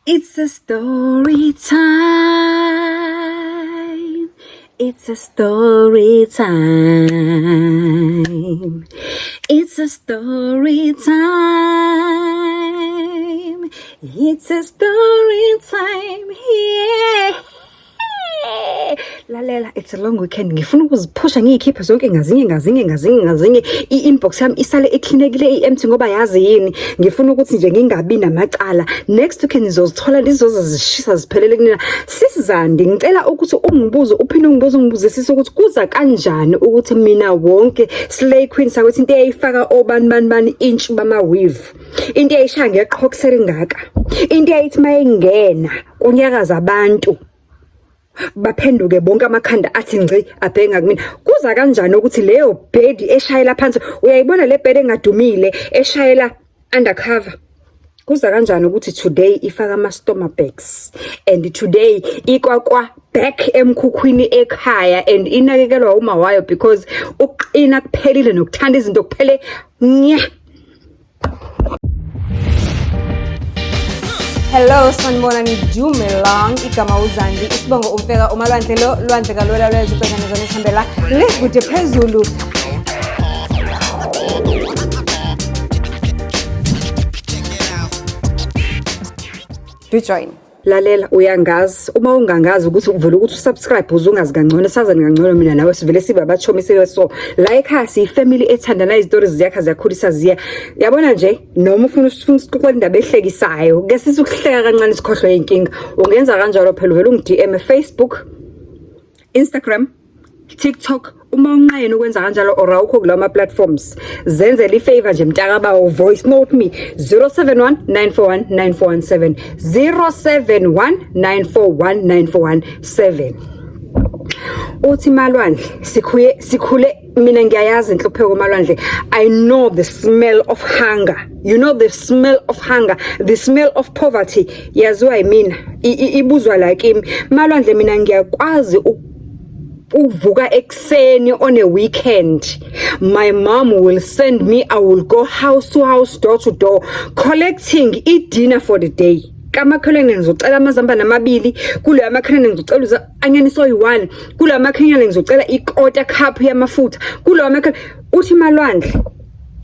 It's a story time. It's a story time. It's a story time. It's a story time. Yeah. Lalela, it's a long weekend. Ngifuna ukuziphusha ngiyikhiphe zonke ngazinye i-inbox yami isale ecleanekile i-empty ngoba yazi yini ngifuna ukuthi nje ngingabi namacala. Next weekend ngizozithola lizozishisa ziphelele kunina. Sisizandi ngicela ukuthi ungibuze uphinde ungibuze sisi ukuthi kuza kanjani ukuthi mina wonke slay queen sakwethu into eyifaka obani inch bama weave. Into eyishaya ngeqhokusela ingaka. Into eyithi mayengena kunyakaza abantu baphenduke bonke amakhanda athi ngci abhenga kumina. Kuza kanjani ukuthi leyo bed eshayela phansi uyayibona le bed engadumile eshayela undercover? Kuza kanjani ukuthi today ifaka ama stomach bags and today ikwakwa back emkhukhwini ekhaya and inakekelwa uma wayo because uqina kuphelile nokuthanda izinto kuphele nya. Hello, sanibona nidumelang igama uZandi isibongo umfeka umalwandle lo lwandle kalola lwezibhekane zonihambela lekude phezulu. Do join. Lalela uyangazi uma ungangazi ukuthi uvela ukuthi usubscribe uzungazi kangcono sazani kangcono mina nawe sivele sibe abachomi sibe so like us ifamily ethandana izitori ziyakha ziyakhulisa ziya yabona nje noma ufuna ukuxoxa indaba ehlekisayo ke sisi ukuhleka kancane sikhohlwe inkinga ungenza kanjalo phela uvela ungi-DM Facebook Instagram TikTok uma unqayena ukwenza kanjalo or awukho kulama platforms zenzele ifavor nje mntaka bawo voice note me 0719419417 0719419417 uthi Malwandle sikhule mina ngiyayazi inhlupheko Malwandle. I know the smell of hunger. You know the smell of hunger, the smell of poverty. Yaziwa yimina ibuzwa like imi Malwandle mina ngiyakwazi uvuka ekseni on a weekend. My mom will send me, I will go house to house, door to door, collecting dinner for the day. Kamakhelwane ngizocela amazamba namabili, kule amakhelwane ngizocela anyaniso yi1, kule amakhelwane ngizocela ikota cup yamafutha, kule amakhelwane uthi Malwandle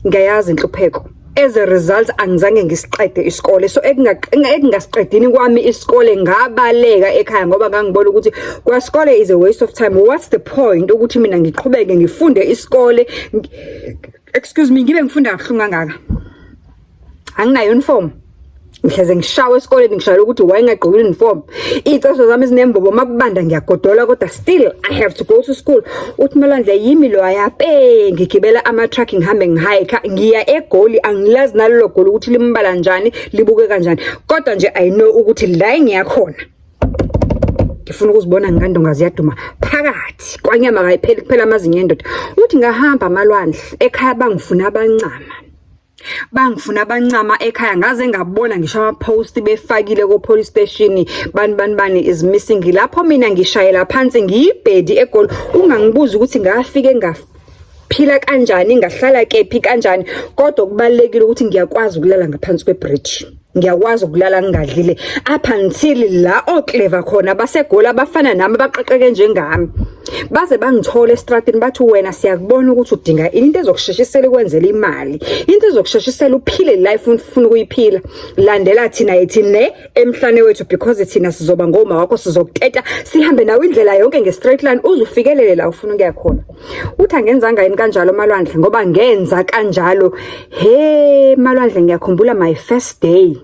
ngiyayazi inhlupheko. As a result angizange ngisiqede isikole so ekungasiqedini kwami isikole ngabaleka ekhaya ngoba ngangibona ukuthi kwasikole is a waste of time. What's the point ukuthi mina ngiqhubeke ngifunde isikole excuse me ngibe ngifunda kahlunga ngaka anginayo uniform ngihleze ngishawe esikoleni ngishayela ukuthi wayengagqoki uniform icaso zami izinembobo makubanda ngiyagodola kodwa still I have to go to school. Uthi Malwandle yimi lo ayape ngigibela ama truck ngihambe ngihike ngiya eGoli angilazi nalelo goli ukuthi limbala njani libuke kanjani kodwa nje I know ukuthi la ngiyakhona ngifuna ukuzibona ngandonga ziyaduma phakathi kwanyama kayipheli kuphela amazinyo endoda. Uthi ngahamba Malwandle ekhaya bangifuna abancama ekhaya ngaze ngabona ngisho ama post befakile ko police station bani is missing lapho mina ngishayela phansi ngiyibhedi eGoli ungangibuza ukuthi ngafike ngaphila kanjani ngahlala kephi kanjani kodwa kubalekile ukuthi ngiyakwazi ukulala ngaphansi kwebridge ngiyakwazi ukulala ngingadlile up until la oclever khona baseGoli abafana nami abaqeqeke njengami baze bangithola estradini bathi wena siyakubona ukuthi udinga into ezokusheshisela ukwenzela imali into ezokusheshisela uphile life ufuna ukuyiphila landela thina yithi ne emhlane wethu because thina sizoba ngoma wakho sizokuteta sihambe nawe indlela yonke nge-straight line uzufikelele la ufuna ukuya khona. Uthi angenzanga yini kanjalo Malwandle ngoba ngenza kanjalo he Malwandle ngiyakhumbula my first day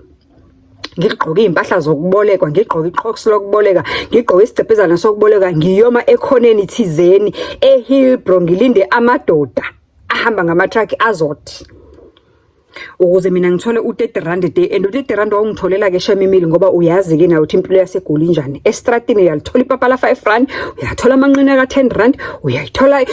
ngigqoka impahla zokubolekwa ngigqoka iqhoksi lokuboleka ngigqoka isicephezana sokuboleka ngiyoma ekhoneni thizeni eHillbrow ngilinde amadoda ahamba ngama truck azothi ukuze mina ngithole u30 a day and u30 wangitholela ke shemimili ngoba uyazi ke nawe ukuthi impilo yaseGoli njani estradini uyalithola ipapa la 5 rand uyathola amanqina ka 10 rand uyayithola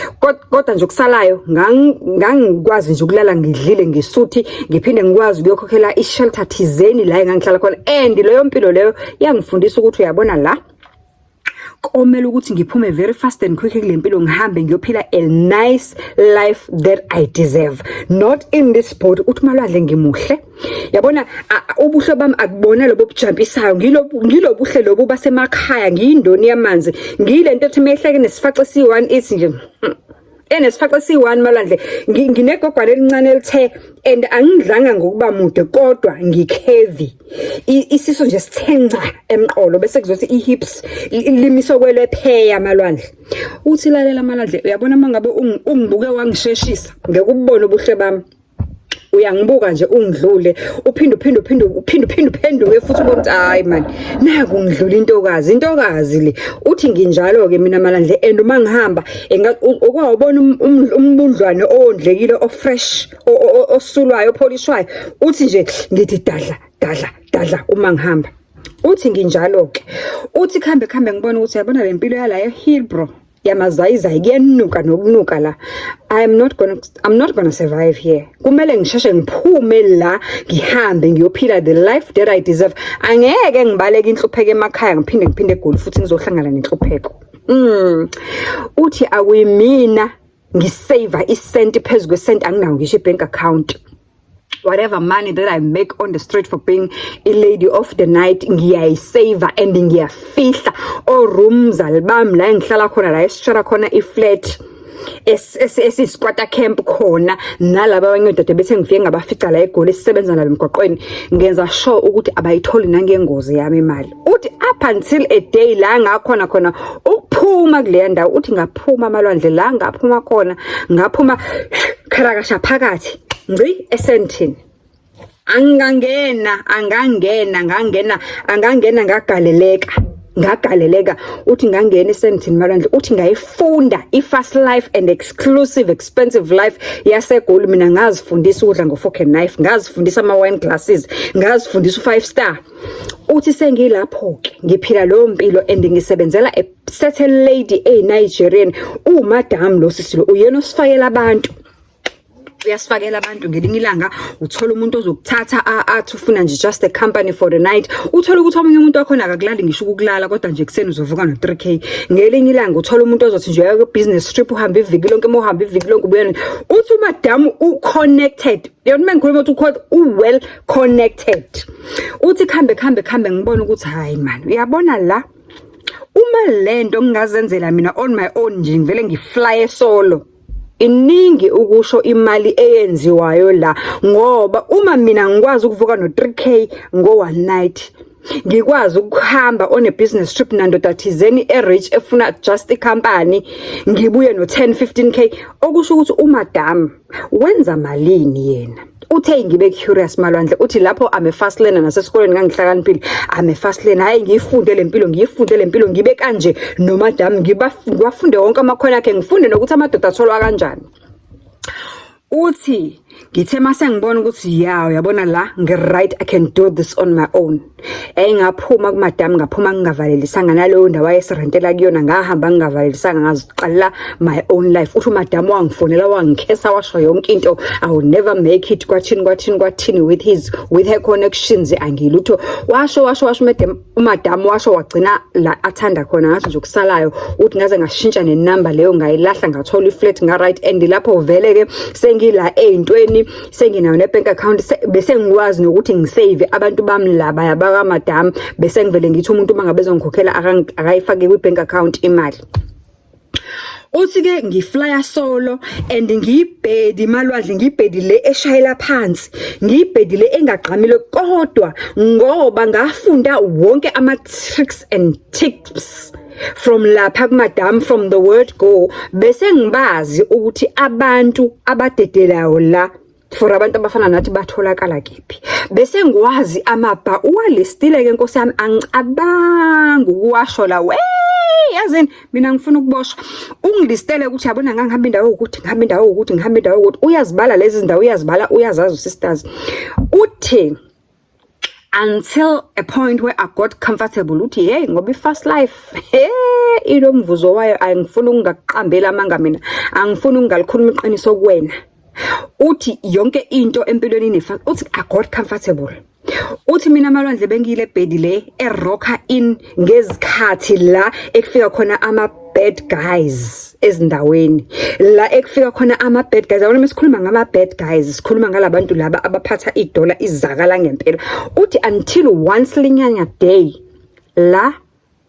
kodwa nje kusalayo ngangikwazi nje ukulala ngidlile ngisuthi ngiphinde ngikwazi ukuyokhokhela ishelter thizeni la engangihlala khona and leyo mpilo leyo yangifundisa ukuthi uyabona la komela ukuthi ngiphume very fast and quick kulempilo ngihambe ngiyophila a nice life that I deserve, not in this boat uthi malwadle ngimuhle. Yabona ubuhle bami akubona lobo bujampisayo, ngilobuhle lobo basemakhaya, ngiyindoni yamanzi, ngilento ethi mehleke nesifaxa si1 ithi nje enesifaxa si1 malwadle nginegogwana elincane elithe and angidlanga ngokuba mude kodwa ngikhevi, isiso nje sithenca emqolo bese kuzothi ihips limiso kwelepheya malwadle. Uthi lalela malwadle, uyabona mangabe ungibuke wangisheshisa ngekubona ubuhle bami, uyangibuka nje ungidlule uphinde uphenduke futhi ukuthi hayi man naku ngidlula intokazi le. Uthi nginjalo ke mina malandle and uma ngihamba okwawubona umbundlwane ondlekile ofresh osulwayo opolishwayo, uthi nje ngithi dadla uma ngihamba. Uthi nginjalo ke, uthi khambe ngibona ukuthi yabona lempilo yala eHillbrow yamazayizayi kuyenuka nokunuka la. I'm not gonna survive here. Kumele ngisheshe ngiphume la ngihambe ngiyophila the life that I deserve. Angeke ngibaleke inhlupheko emakhaya ngiphinde eGoli futhi ngizohlangana nenhlupheko. Uthi akuyimina ngisave isenti phezulu kwesenti, anginawo ngisho ibank account. Whatever money that I make on the street for being a lady of the night ngiyayisave and ngiyafihla rooms album la ngihlala khona la esishara khona iflat esisquatter camp khona nalabo abanyododa bese ngifike ngabafica la eGoli esisebenza nalo emgwaqweni, ngenza sure ukuthi abayitholi nangengozi yami imali. Uthi up until a day la ngakhona ukuphuma kule ndawo, uthi ngaphuma malwandle la ngaphuma khona ngaphuma kharakasha phakathi ngci esentini, angangena ngagaleleka. Uthi ngangena esentini malwandle, uthi ngayifunda i-fast life and exclusive expensive life yaseGoli. Mina ngazifundisa ukudla ngo-fork and knife, ngazifundisa ama-wine glasses, ngazifundisa u5 star. Uthi sengilapho ke ngiphila lo mpilo and ngisebenzela a certain lady Nigerian, umadam lo sisilo uyena osifakela abantu. Uyasifakela abantu ngelinye ilanga, uthola umuntu ozokuthatha athi ufuna nje just a company for the night. Uthola ukuthi omunye umuntu wakhona akakulali ngisho ukulala kodwa nje kuseni uzovuka no3k. Ngelinye ilanga uthola umuntu ozothi nje uya business trip uhamba iviki lonke, uhamba iviki lonke ubuya. Uthi madam u-connected, yona mengikhuluma ukuthi well connected. Uthi khambe ngibona ukuthi hayi man, uyabona la uma lento ngingazenzela mina on my own nje ngivele ngifly solo, iningi ukusho imali eyenziwayo la, ngoba uma mina ngikwazi ukuvuka no3k one night, ngikwazi ukuhamba on a business trip nandoda thizeni rich efuna just a company, ngibuye no10-15k, okusho ukuthi umadam wenza malini yena. Uthe ngibe curious malwandle, uthi lapho I'm a fast learner nasesikoleni ngangihlakaniphile, I'm a fast learner, hayi ngiyifunde lempilo ngibe kanje nomadam ngiwafunde wonke amakhono akhe, ngifunde nokuthi amadoda atholwa kanjani. Uthi ngithe mase ngibona ukuthi yabona la ngi-right, I can do this on my own. Ngaphuma kumadam, ngaphuma ngingavalelisanga naleyo ndawo ayesirentela kuyona, ngahamba ngingavalelisanga ngaziqala my own life. Uthi umadam wangifonela wangikhesa washo yonke into, I will never make it kwathini with her connections angilutho. Washo umadam washo wagcina la athanda khona ngathi nje kusalayo, uthi ngaze ngashintsha nenumber leyo ngayilahla ngathola iflat nga-right, and lapho vele ke sengila ey'ntweni, senginayo ne-bank account, bese ngikwazi nokuthi ngisave abantu bami laba yabakamadam, bese ngivele ngithi umuntu uma ngabe ezongikhokhela akayifake kwi-bank account imali. Uthi ke ngiflya solo and ngiyibhedi malwandle, ngiyibhedi le eshayela phansi, ngiyibhedi le engagqamile, kodwa ngoba ngafunda wonke ama-tricks and tips from lapha kumadam, from the word go, bese ngibazi ukuthi abantu abadedelayo la for abantu abafana nathi batholakala kephi. Bese ngwazi amabha uwalistile ke nkosi yami, angicabanga ukuwasho la yazini mina ngifuna ukuboshwa. Ungilistele ukuthi yabona ngihamba indawo ukuthi uyazibala lezi zindawo, uyazazi sisters. Uthi until a point where I got comfortable, uthi hey ngoba i-fast life ilo mvuzo wayo angifuna ungaqambela amanga mina, angifuna ungalikhuluma iqiniso kuwena. Uthi yonke into empilweni uthi I got comfortable. uthi mina Malwandle bengile bed le eRocker Inn ngezikhathi la ekufika khona ama bad guys ezindaweni la ekufika khona ama bad guys. Yabona mesikhuluma ngama bad guys sikhuluma ngalabantu laba abaphatha idola izakala ngempela. Uthi until once linyanya day la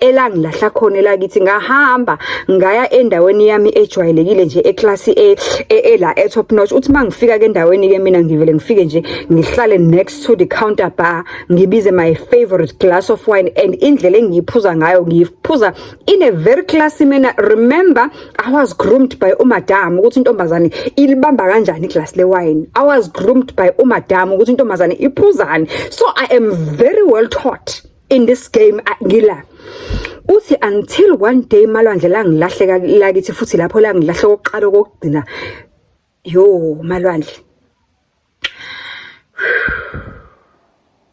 elangilahla khona elakithi ngahamba ngaya endaweni yami ejwayelekile nje eclass la top notch. Uthi mangifika ke endaweni ke mina ngivele ngifike nje ngihlale next to the counter bar ngibize my favorite glass of wine, and indlela engiyiphuza ngayo ngiyiphuza in a very classy manner. Remember, I was groomed by umadam ukuthi intombazane ilibamba kanjani iglass le wine. I was groomed by umadam ukuthi intombazane iphuzani. So I am very well taught in this game ngila. Uthi until one day Malwandle la ngilahleka lakithi futhi lapho la ngilahle oqala kokugcina. Yo Malwandle,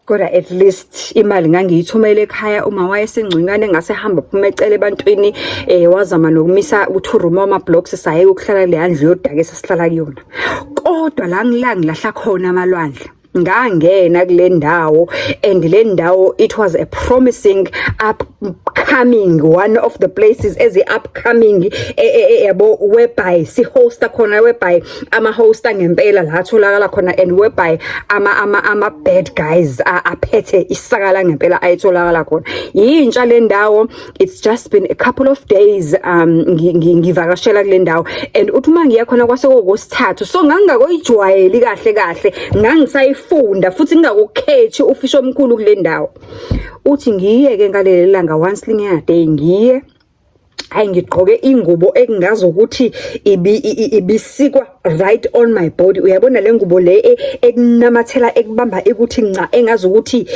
kodwa at least imali ngangiyithumela ekhaya uma wayesengcingane ngase hamba phuma ecele ebantwini wazama nokumisa uthuruma ama blocks saye ukuhlala le handle yodake sasihlala kuyona. Kodwa la ngilahla khona Malwandle ngangena kule ndawo, and le ndawo it was a promising upcoming one of the places as a upcoming yabo whereby si hosta khona, whereby ama hosta ngempela la tholakala khona, and whereby ama bad guys aphethe isakala ngempela ayitholakala khona. Yintsha le ndawo, it's just been a couple of days ngivakashela kule ndawo, and uthi mangiya khona kwasekokosithathu, so ngangakojwayeli kahle ngangisayifunda futhi ngingakukhethi ufisho omkhulu kule ndawo. Uthi ngiyeke ngaleli langa once linyanya day ngiye ngigqoke ingubo engazi ukuthi ibisikwa right on my body. Uyabona le ngubo le ekunamathela ekubamba ekuthi nca engazi ukuthi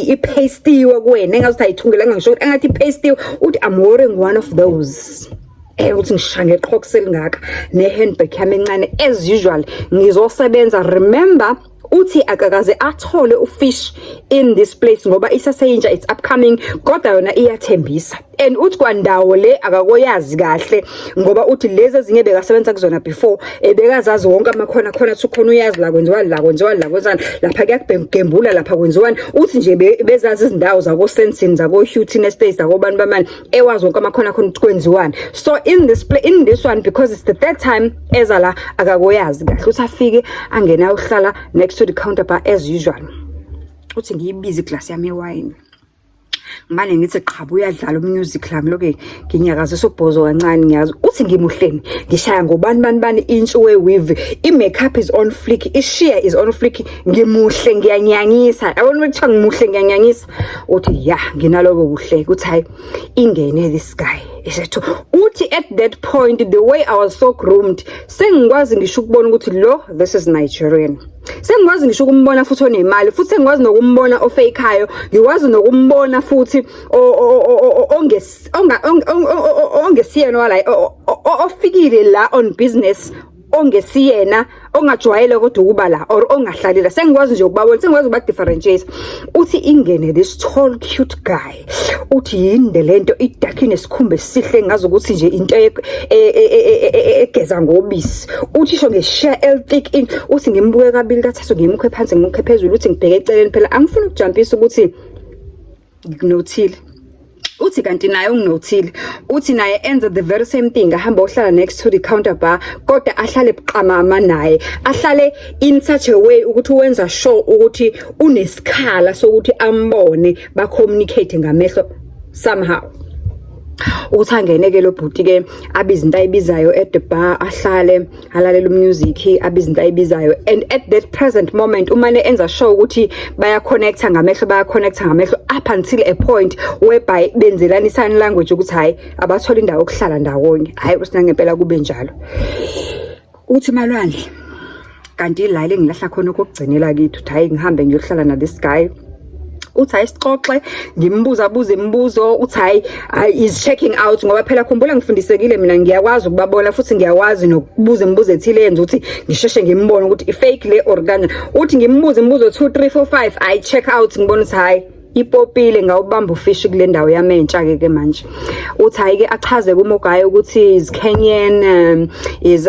ipastiwe kuwena, engazi ukuthi ayithungela ngisho ukuthi engathi ipastiwe. Uthi I'm wearing one of those. Uthi ngishange eqhokseli ngaka ne handbag yami encane as usual ngizosebenza. Remember, uthi akakaze athole ufish in this place ngoba isaseyintsha, it's upcoming, kodwa yona iyathembisa. And uthi kwandawo le akakoyazi kahle ngoba uthi lezi ezinye bekasebenza kuzona before bekazazi wonke amakhona khonathi khona uyazi la kwenziwani la kwenziwani la kwenzani lapha kuyagembula lapha kwenziwani. Uthi nje bezazi izindawo zako Sensini zako Houghton Estates zako bani bamani ewazi wonke amakhona khona ukuthi kwenziwani. So in this one, because it's the third time ezala akakoyazi kahle, uthi afike angena uhlala next to the counter bar as usual. Uthi ngiyibiza iglass yami wine, ngimane ngithi qhabu uyadlala umusic la ngiloke nginyakaza sobhozo kancane ngiyazi. Uthi ngimuhleni ngishaya ngobani inch we weave, i-makeup is on flick, i-sheer is on flick, ngimuhle ngiyanyanyisa. Yabona ukuthi ngimuhle ngiyanyanyisa. Uthi ya nginaloko kuhle ukuthi hayi ingene this guy esethu. Uthi at that point the way I was so groomed sengikwazi ngisho ukubona ukuthi lo this is Nigerian. Sengikwazi ngisho ukumbona futhi onemali, futhi sengikwazi nokumbona ofeyikhayo, ngikwazi nokumbona futhi ongesiyena wala ofikile la on business, ongesiyena ongajwayele kodwa ukuba la or ongahlalila. Sengikwazi nje ukubabona, sengikwazi ukuba differentiate. Uthi ingene this tall cute guy. Uthi yinde lento idakhi nesikhumbe sihle ngazi ukuthi nje into egeza ngobisi. Uthi sho ngesheer thick in. Uthi ngimbuke kabili kathathu ngimukhe phansi ngimukhe phezulu. Uthi ngibheke eceleni phela angifuni ukujumpisa ukuthi nginothile. Uthi kanti naye unginothile. Uthi naye enza the very same thing, ahamba ohlala next to the counter bar, kodwa ahlale buqamama naye, ahlale in such a way ukuthi wenza sure ukuthi unesikhala sokuthi ambone ba communicate ngamehlo somehow. Uthi angene ke lo bhuti ke abiza into ayibizayo at the bar, ahlale alalela umusic, abiza into ayibizayo, and at that present moment umane enza sure ukuthi baya connecta ngamehlo up until a point whereby benzelana sign language ukuthi hayi abathola indawo okuhlala ndawonye. Hayi usina ngempela kube njalo. Uthi Malwandle kanti la ile ngilahla khona kokugcinela kithi, uthi hayi ngihambe ngiyohlala na this guy. Uthi hayi sixoxe ngimbuza imibuzo. Uthi hayi is checking out ngoba phela khumbula ngifundisekile mina, ngiyakwazi ukubabona futhi ngiyakwazi nokubuza imibuzo ethile yenza ukuthi ngisheshe ngimbone ukuthi ifake le or kanjani. Uthi ngimbuza imibuzo 2 3 4 5 I check out ngibona ukuthi hayi ipopile ngawubamba ufish kule ndawo yami entsha ke manje uthi ayike achaze kuMogayi ukuthi is Kenyan is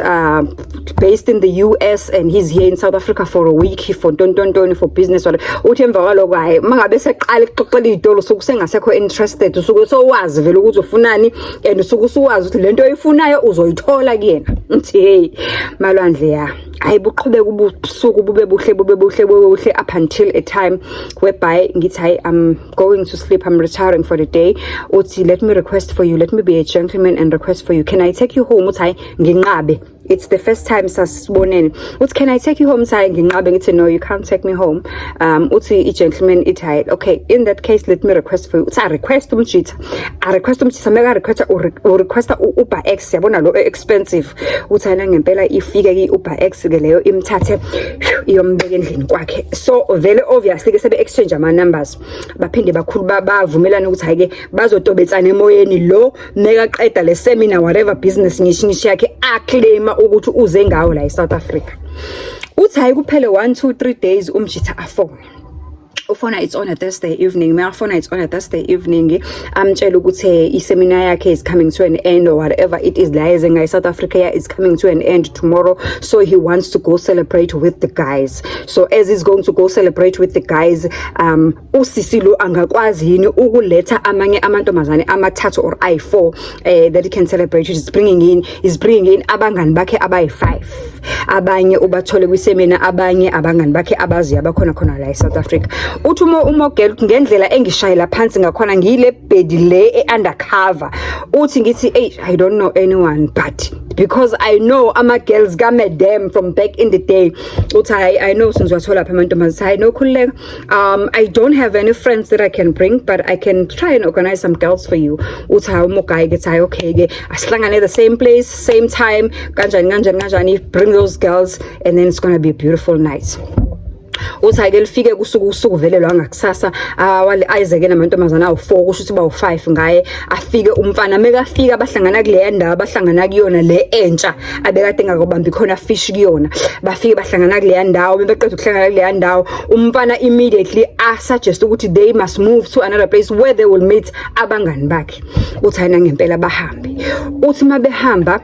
based in the US and he's here in South Africa for a week for tontontoni for business wala uthi emva kwaloko hayi mangabe seqala ukuxoxela idolo sokusengasekho interested usuke sowazi vele ukuthi ufunani and usuke usuwazi ukuthi lento oyifunayo uzoyithola kuyena uthi hey Malwandle ya hayi buqhubeka ubusuku bube buhle up until a time whereby ngithi hayi I'm going to sleep, I'm retiring for the day. Uthi let me request for you, let me be a gentleman and request for you, can I take you home? Uthi hayi nginqabe, it's the first time sasibonene. Uthi can I take you home? Uthi hayi nginqabe, ngithi no you can't take me home. Uthi gentleman ithi hayi okay in that case let me request for you. Uthi I request umjitha mega request u request Uber X yabona lo expensive. Uthi hayi ngempela ifike ki Uber X ke leyo imthathe iyombeka endlini kwakhe. So very obviously ke sebe exchange ama numbers baphinde bakhulu bavumelana ukuthi hayike bazotobetsana emoyeni lo neka qeda le seminar whatever business ngishingisho yakhe aclaim ukuthi uze ngawo la eSouth Africa. Uthi hayi kuphele 1-2-3 days umjitha afone ufona it's on a Thursday evening mayafona it's on a Thursday evening amtshela ukuthi iseminar yakhe is coming to an end or whatever it is la ezenga South Africa is coming to an end tomorrow, so he wants to go celebrate with the guys. So as he's going to go celebrate with the guys usisi lo angakwazi yini ukuletha amanye amantombazane amathathu or i4 that he can celebrate. He's bringing in abangani bakhe abayi5 abanye ubathole kwiseminar abanye abangani bakhe abazi abakhona khona la eSouth Africa. Uthi umogel ngendlela engishayela phansi ngakhona ngile bedi le undercover uthi ngithi hey I don't know anyone but because I know ama girls game them from back in the day. Uthi I know since wathola lapha amantombazane I know khuleka I don't have any friends that I can bring but I can try and organize some girls for you. Uthi uMogayi ke hayi okay ke asihlangane the same place same time kanjani bring those girls and then it's going to be a beautiful night. Uthi ayike lifike kusuku velelwa ngakusasa wale Isaac namantombazana awu4 kusho ukuthi bawu5 ngaye afike umfana meka afika abahlangana kule ndawo abahlangana kuyona le entsha abekade ngakubamba khona fish kuyona bafike bahlangana kule ndawo beqeda ukuhlangana kule ndawo umfana immediately suggest ukuthi they must move to another place where they will meet abangani bakhe. Uthi ayina ngempela bahambe. Uthi mabehamba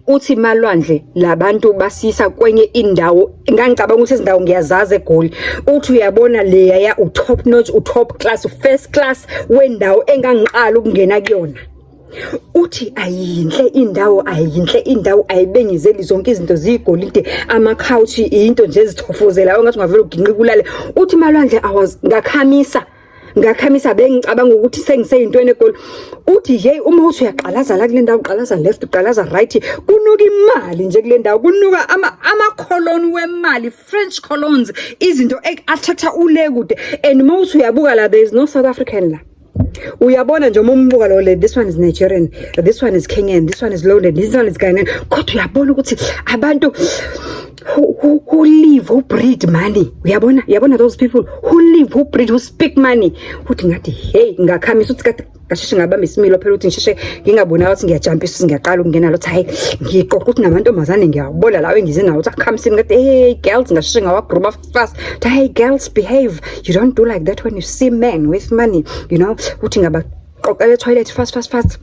uthi Malwandle labantu basisa kwenye indawo ngangicabanga ukuthi izindawo ngiyazazi eGoli. Uthi uyabona leya ya top notch top class first class wendawo engangiqala ukungena kuyona. Uthi ayinhle indawo ayibengezeli zonke izinto zigolide ama couch into nje ezithofozela ngathi ngavela uginqika ulale. Uthi Malwandle ngakhamisa bengicabanga ukuthi sengiseyintweni eGoli. Uthi hey uma uthi uyaqalaza la kule ndawo uqalaza left uqalaza right kunuka imali nje kule ndawo kunuka ama colon wemali French colons izinto athatha ule kude and uma uthi uyabuka la there is no South African la. Uyabona nje umbuka lo le this one is Nigerian, this one is Kenyan, this one is Lowland, this one is Ghanaian. Kodwa uyabona ukuthi abantu who live who breed money. Uyabona those people who live who breed who speak money. Uthi ngathi hey ngakhamisa uthi kade kasheshe ngabamba isimilo phela uthi ngisheshe ngingabona ukuthi ngiyajumpisa ngiyaqala ukungena lo hayi ngiqoqa ukuthi namantombazane ngiyabona lawe ngize nawo uthi akhamisini ngathi hey girls ngasheshe ngawagroup fast. Hey girls behave, you don't do like that when you see men with money, you know. Uthi ngabaqoqela toilet fast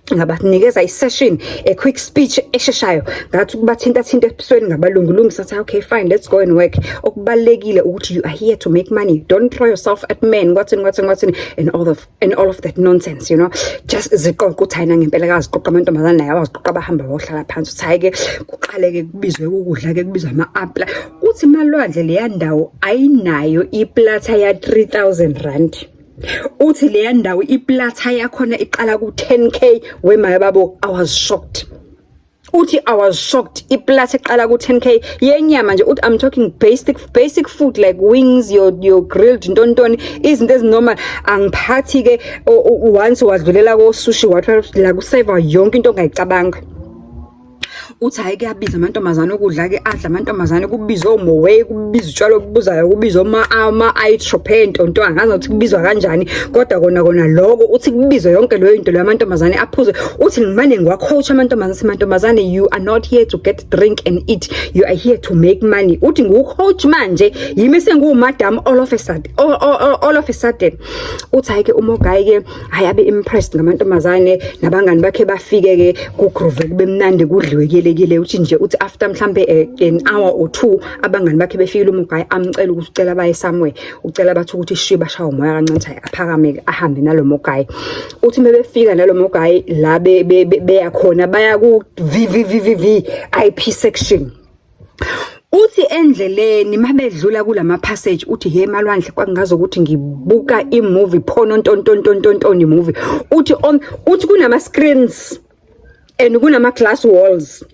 ngabanikeza isession a quick speech esheshayo ngathi ukubathinta ebusweni ngabalungulungisa sathi okay fine let's go and work. Okubalekile ukuthi you are here to make money, don't throw yourself at men what and all of that nonsense, you know. Just ziqoqa ukuthi ayina ngempela kaziqoqa amantombazana naye abaziqoqa bahamba bohlala phansi uthi hayike kuqaleke kubizwe ukudla ke kubizwa ama-apla. Uthi Malwandle leya ndawo ayinayo iplatha ya 3000 rand. Uthi leya ndawo iplatha yakhona iqala ku 10k wema babo. I was shocked. Uthi I was shocked. Iplatha iqala ku 10k yenyama nje. Uthi I'm talking basic food like wings, your grilled ntontoni, izinto ezinormal. Angiphathi ke once wadlulela ko sushi wathi la ku serve yonke into ongayicabanga. uthi hayi kuyabiza amantombazane ukudla ke adla amantombazane kubizwa omowe kubizwa utshwala obubuzayo kubizwa ama-itrope ntonto angazi ukuthi kubizwa kanjani kodwa kona lokho uthi kubizwa yonke leyo into leyo amantombazane aphuze uthi ngimane ngiwacoach amantombazane you are not here to get drink and eat you are here to make money uthi ngiwucoach manje yimi sengumadam all of a sudden uthi hayi ke uMogayi ke hayabe impressed ngamantombazane nabangani bakhe bafike ke kugroove kube mnandi kudliwe kelekile uthi nje uthi after mhlambe an hour or two abangani bakhe befikile uMogayi amcela ukuthi ucela baye somewhere ucela bathi ukuthi shiba shawo moya kancane aphakame ahambe nalo Mogayi uthi mebefika nalo Mogayi la beyakhona baya ku VIP section uthi endleleni mabedlula kulama passage uthi he malwandle kwakungazi ukuthi ngibuka imovie phono ntontontoni movie uthi kunama screens and kunama glass walls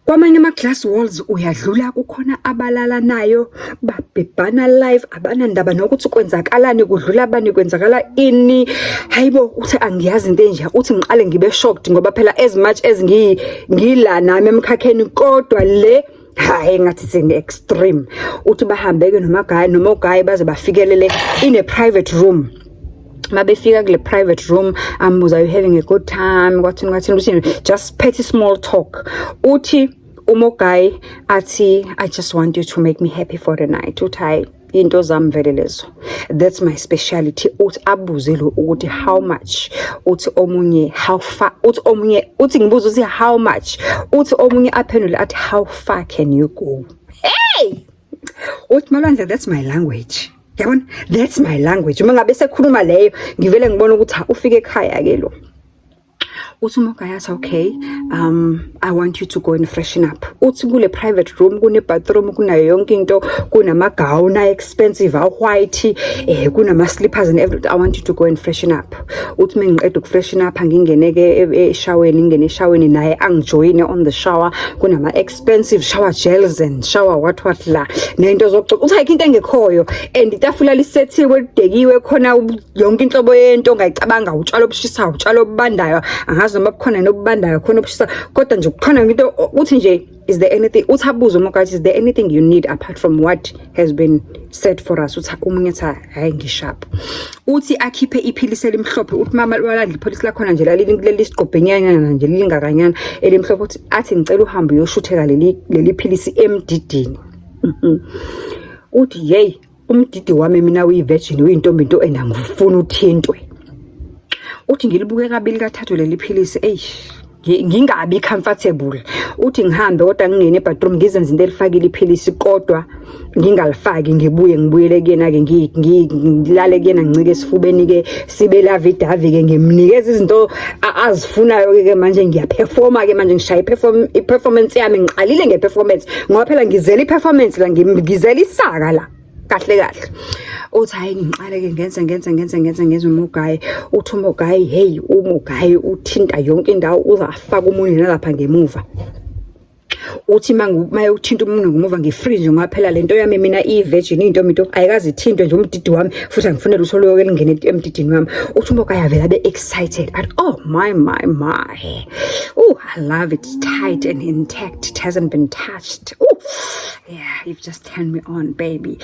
kwamanye ama glass walls uyadlula kukhona abalala nayo babhebhana live abanandaba nokuthi kwenzakalani kudlula abani kwenzakala ini hayibo uthi angiyazi into enje uthi ngiqale ngibe shocked ngoba phela as much as ngila nami emkhakheni kodwa le hayi ngathi sine extreme uthi bahambeke noMogayi baze bafikelele in a private room mabefika kule private room ambuza you having a good time kwathini just petty small talk uthi uMogayi athi I just want you to make me happy for the night uthi hayi into zami vele lezo that's my specialty uthi abuze lo ukuthi how much uthi omunye how far uthi omunye uthi ngibuza uthi how much uthi omunye aphendule athi how far can you go hey uthi malwandle that's my language yabona that's my language uma ngabe sekhuluma leyo ngivele ngibona ukuthi ufike ekhaya ke lo uthi uMogayi athi okay I want you to go and freshen up uthi kule private room kune bathroom kunayo yonke into kunama gown expensive white kunama slippers and everything I want you to go and freshen up uthi mengiqeda ukufreshen up ngingene ke eshaweni ngene eshaweni naye angijoin on the shower kunama expensive shower gels and shower what la nento zokucoca uthi ayikho into engekhoyo and itafula lisethiwe lidekiwe khona yonke inhlobo yento ongayicabanga utshalo obushisayo utshalo obubandayo angazi noma bukhona nobubandayo khona obushisa kodwa nje kukhona into uthi nje is there anything uthi abuza uMogayi is there anything you need apart from what has been said for us uthi umunye tha hayi ngishap uthi akhiphe iphilisi elimhlophe uthi mama lwalandla iphilisi lakhona nje leli sigqobhenyana nje lingakanyana elimhlophe uthi athi ngicela uhambe uyoshutheka leli philisi emdidini uthi hey umdidi wami mina uyivirgin uyintombi into engangifuna uthintwe uthi ngilibuke kabili kathathu leli philisi ngingabi comfortable uthi ngihambe kodwa ngingene ebathroom ngizenze into elifakile iphilisi kodwa ngingalifaki ngibuyele kuyena ke ngilale kuyena ngicike esifubeni ke sibe la vidavi ke ngimnikeza izinto azifunayo ke manje ngiyaperforma ke manje ngishaya iperformance yami ngiqalile ngeperformance ngoba phela ngizela iperformance la ngizela isaka la kahle uthi hayi ngiqale ke ngenze uMogayi uthi uMogayi hey uMogayi uthinta yonke indawo uzafaka umunye nalapha ngemuva uthi maye uthinta umuntu ngemuva ngifree nje ngoba phela lento yami mina ivirgin into ayikazi ithintwe nje umdidi wami futhi angifunela utholo lingene emdidini wami uthi uMogayi avela be excited at oh my oh I love it tight and intact it hasn't been touched yeah you've just turned me on baby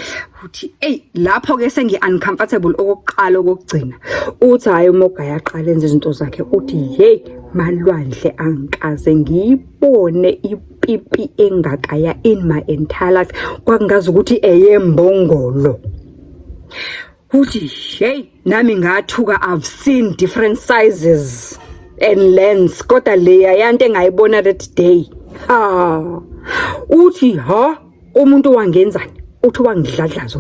uthi lapho ke sengi uncomfortable okokuqala okugcina uthi hayi uMogayi aqala enze izinto zakhe uthi hey malwandle angikaze ngiyibone ipipi engakaya in my entire life kwakungazi ukuthi eyembongolo uthi hey nami ngathuka I've seen different sizes and lengths kodwa leya yanto engayibona that day uthi umuntu wangenzani uthi wangidladlaza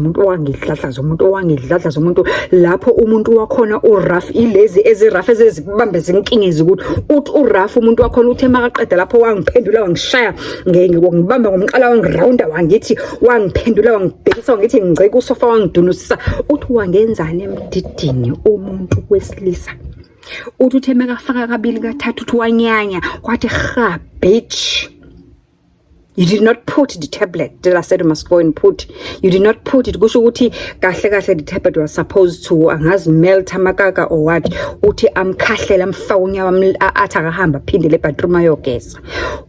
umuntu lapho umuntu wakhona uRaf ilezi eziraf ezizibambe zinkingezi ukuthi uthi uRaf umuntu wakhona uthe makaqeda lapho wangiphendula wangishaya ngibamba ngomqala wangirounda wangithi wangiphendula wangibhekisa wangithi ngiceke usofa wangidunusisa uthi wangenzani emdidini umuntu wesilisa uthi uthemeka faka kabili kathathu uthi wanyanya kwathi bitch You did not put the tablet that I said you must go and put. You did not put it. Kusho ukuthi kahle the tablet was supposed to angazi melt amakaka or what. Uthi amkhahlela amfaka unyawo athi akahamba phindele bathroom ayogeza.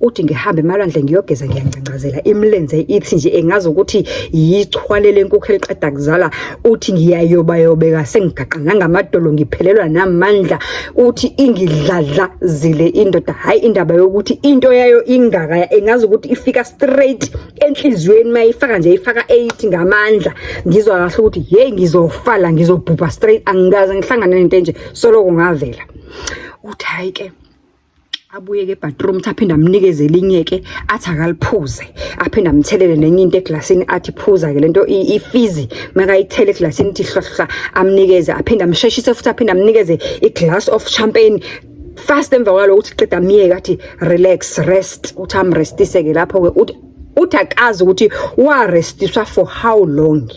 Uthi ngihambe emalwandle ngiyogeza ngiyancacazela imlenze ithi nje engazi ukuthi yichwalele enkukhu eliqeda kuzala. Uthi ngiyayobayobeka sengigaqa nangamadolo ngiphelelwa namandla. Uthi ingidladla zile indoda hayi indaba yokuthi into yayo ingaka engazi ukuthi ifika straight enhlizweni mayifaka nje ifaka 8 ngamandla ngizwa kahle ukuthi hey ngizofala ngizobhubha straight angikaze ngihlangana nento nje soloko ngavela uthi hayi ke abuye ke bathroom aphinda amnikeze linyeke athi akaliphuze aphinda amthelele nenye into eglassini athi phuza ke lento ifizi maka ithele eglassini ithi hlohla amnikeze aphinda amsheshise futhi aphinda amnikeze iglass of champagne fast emva kwalo uthi qeda miyeke athi relax rest uthi amrestise ke lapho ke uthi akazi ukuthi wa restiswa for how long.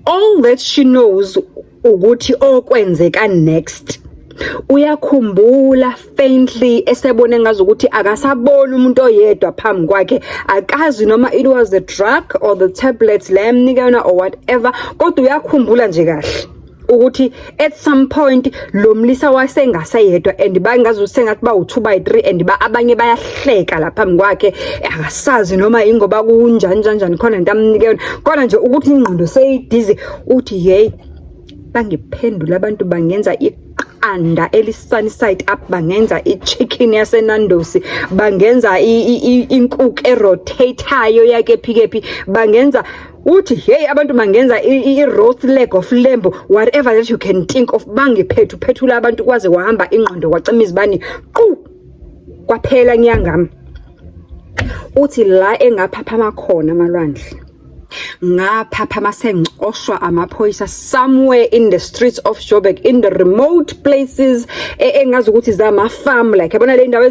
All that she knows ukuthi okwenzeka next uyakhumbula faintly esebone ngazi ukuthi akasabona umuntu oyedwa phambi kwakhe akazi noma it was the drug or the tablets lemnikana or whatever kodwa uyakhumbula nje kahle ukuthi at some point lo mlisa wasengasayedwa and bangazi usengathi ba u2 by 3 and abanye bayahleka lapha phambi kwakhe akasazi noma ingoba kunjani khona into amnikena kodwa nje ukuthi ingqondo seyidize uthi hey bangiphendula abantu bangenza iqanda elisunny-side up bangenza ichicken yasenandosi bangenza inkukhu erotateayo yake phikepi bangenza uthi hey abantu mangenza i-roast leg of lamb whatever that you can think of bangiphethula abantu kwaze wahamba ingqondo kwacima izibani kwaphela nyangami uthi la engaphaphama khona amalwandle ngaphaphama sengicoshwa amaphoyisa somewhere in the streets of Joburg in the remote places engazi ukuthi zama farm like yabona le ndawo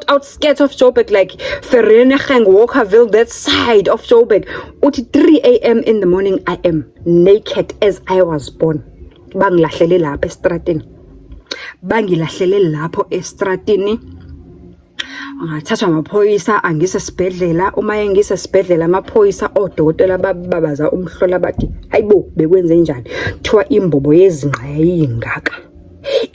outskirts of Joburg like Vereeniging Walkerville that side of Joburg uthi 3 a.m. in the morning I am naked as I was born bangilahlele lapho estratini ngathathwa amaphoyisa angisesibhedlela uma engisesibhedlela amaphoyisa odokotela babaza umhlola bathi hayibo bekwenze njani thiwa imbobo yezinqa yayingaka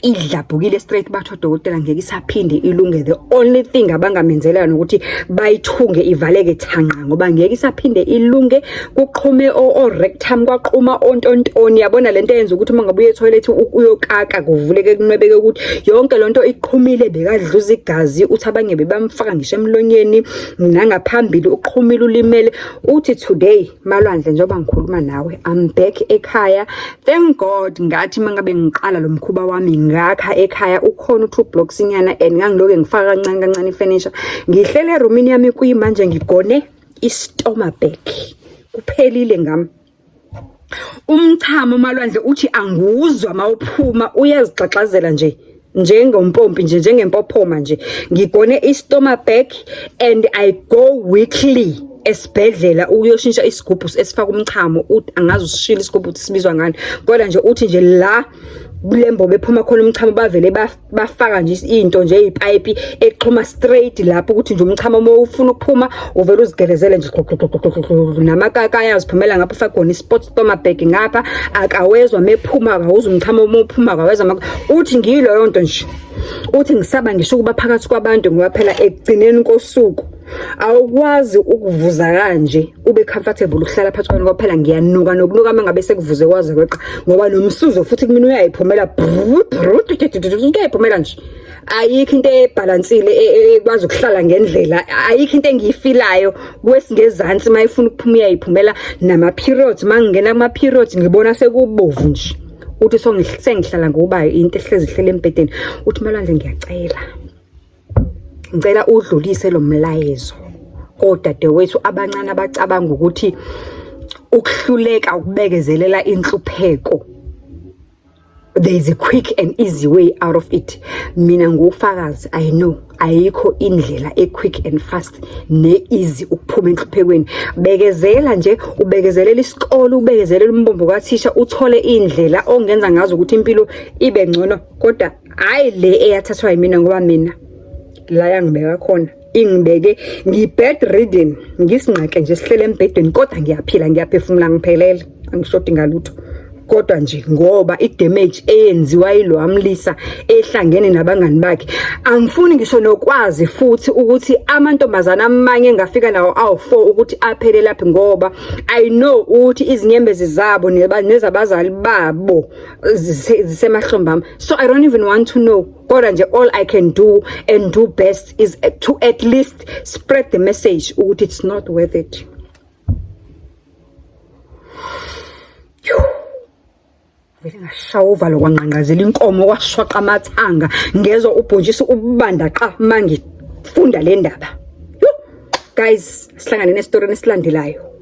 idlabhukile straight batho dokotela ngeke isaphinde ilunge the only thing abangamenzela ukuthi bayithunge ivaleke thanqa ngoba ngeke isaphinde ilunge kuqhume o rectum kwaqhuma ontontoni yabona lento yenza ukuthi mangabuye etoilet uyokaka kuvuleke kunwebeke ukuthi yonke lonto iqhumile bekadluza igazi uthi abanye bebamfaka ngisho emlonyeni nangaphambili uqhumile ulimele uthi today malwandle njengoba ngikhuluma nawe I'm back ekhaya thank God ngathi mangabe ngiqala lo mkhuba wami ngakha ekhaya ukhona u2 blocks inyana and ngangiloke ngifaka kancane ifurniture ngihlele eroomini yami kuyimanje ngigone istomach kuphelile ngami umchamo malwandle uthi anguzwa mawuphuma uyazixaxazela nje njengompompi nje njengempophoma nje ngigone istomach and I go weekly esibhedlela uyoshintsha isigubhu esifaka umchamo angazi usishila isigubhu sibizwa ngani kodwa nje uthi nje la kulembo bephuma khona umchamo bavele bafaka nje into nje ipipe exhuma straight lapho ukuthi nje umchamo uma ufuna ukuphuma uvela uzigelezele nje namakaka ayaziphumela ngapha ufaka khona ispot stomach ngapha akawezwa mephuma akawuza umchamo uma uphuma akawezwa uthi ngilo nto nje uthi ngisaba ngisho kuba phakathi kwabantu ngoba phela ekugcineni kosuku awukwazi ukuvuza kanje ube comfortable uhlala phakathi kwabantu ngoba phela ngiyanuka nokunuka mangabe sekuvuze kwaze kweqa ngoba nomsuzo futhi kumina uyayiphumela uyayiphumela nje ayikho into ebalansile ekwazi ukuhlala ngendlela ayikho into engiyifilayo kwesingezansi mayifuna ukuphuma uyayiphumela nama periods mangena kuma periods ngibona sekubovu nje uthi sengihlala ngoba into ehlezi ihlele empedeni uthi malwandle ngicela udlulise lo mlayezo kodade wethu abancane abacabanga ukuthi ukuhluleka ukubekezelela inhlupheko there is a quick and easy way out of it mina ngufakazi I know ayikho indlela equick and fast ne easy ukuphuma enhluphekweni bekezela nje ubekezelela isikole ubekezelela umbombo kathisha uthole indlela ongenza ngazo ukuthi impilo ibe ngcono kodwa hayi le eyathathwa yimina ngoba mina la yangibeka khona ingibeke ngi-bed ridden, ngisinqeke nje sihlele embhedweni, kodwa ngiyaphila, ngiyaphefumula ngiphelele, angishodi ngalutho. Kodwa nje ngoba i-damage eyenziwa yilo amlisa ehlangene nabangani bakhe, angifuni ngisho nokwazi futhi ukuthi amantombazana amanye engafika nawo awu4 ukuthi aphele lapha, ngoba I know ukuthi izinyembezi zabo nezabazali babo zisemahlombami. So I don't even want to know. Kodwa nje all I can do and do best is to at least spread the message ukuthi it's not worth it. Vele ngashaya uvalo kwanqanqazela inkomo kwashwaqa amathanga ngezwe ubhontshisi ubanda qa mangifunda le ndaba. Guys, sihlangane nesitory esilandelayo.